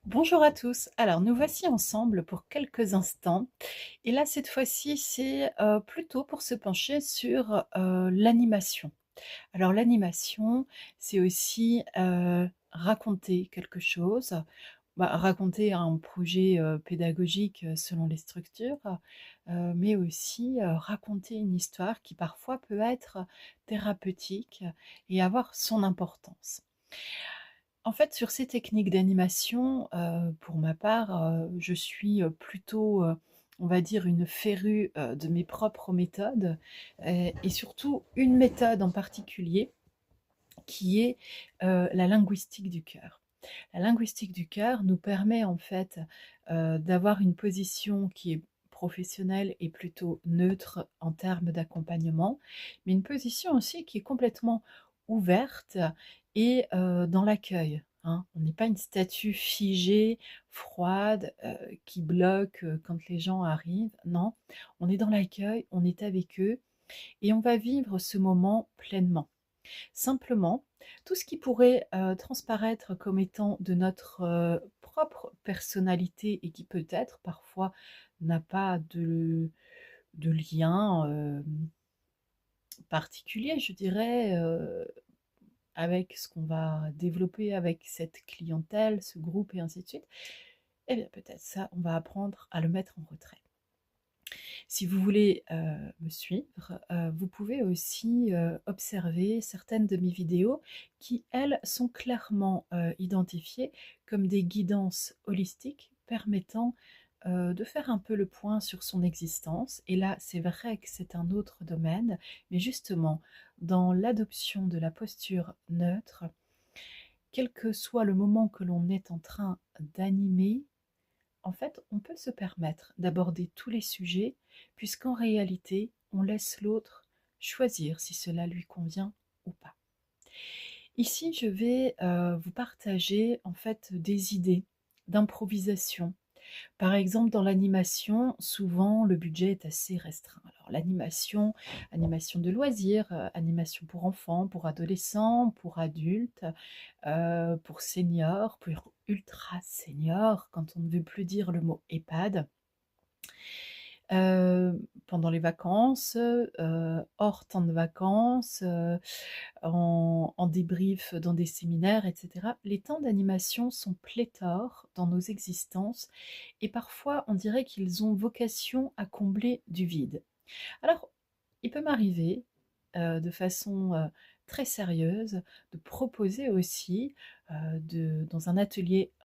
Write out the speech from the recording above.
Bonjour à tous. Alors, nous voici ensemble pour quelques instants. Et là, cette fois-ci, c'est plutôt pour se pencher sur l'animation. Alors, l'animation, c'est aussi raconter quelque chose, raconter un projet pédagogique selon les structures, mais aussi raconter une histoire qui parfois peut être thérapeutique et avoir son importance. En fait, sur ces techniques d'animation, pour ma part, je suis, plutôt, on va dire une férue, de mes propres méthodes, et surtout une méthode en particulier qui est, la linguistique du cœur. La linguistique du cœur nous permet en fait, d'avoir une position qui est professionnelle et plutôt neutre en termes d'accompagnement, mais une position aussi qui est complètement ouverte et dans l'accueil, hein. On n'est pas une statue figée, froide, qui bloque, quand les gens arrivent. Non, on est dans l'accueil, on est avec eux et on va vivre ce moment pleinement. Simplement, tout ce qui pourrait, transparaître comme étant de notre, propre personnalité et qui peut-être parfois n'a pas de lien, particulier, je dirais, avec ce qu'on va développer avec cette clientèle, ce groupe et ainsi de suite, eh bien peut-être ça, on va apprendre à le mettre en retrait. Si vous voulez, me suivre, vous pouvez aussi, observer certaines de mes vidéos qui, elles, sont clairement, identifiées comme des guidances holistiques permettant, de faire un peu le point sur son existence. Et là, c'est vrai que c'est un autre domaine, mais justement, dans l'adoption de la posture neutre, quel que soit le moment que l'on est en train d'animer, en fait, on peut se permettre d'aborder tous les sujets, puisqu'en réalité, on laisse l'autre choisir si cela lui convient ou pas. Ici, je vais vous partager en fait des idées d'improvisation. Par exemple, dans l'animation, souvent le budget est assez restreint. Alors l'animation, animation de loisirs, animation pour enfants, pour adolescents, pour adultes, pour seniors, pour ultra seniors, quand on ne veut plus dire le mot EHPAD. Pendant les vacances, hors temps de vacances, en débrief dans des séminaires et cetera. Les temps d'animation sont pléthores dans nos existences et parfois on dirait qu'ils ont vocation à combler du vide. Alors, il peut m'arriver, de façon, très sérieuse, de proposer aussi, dans un atelier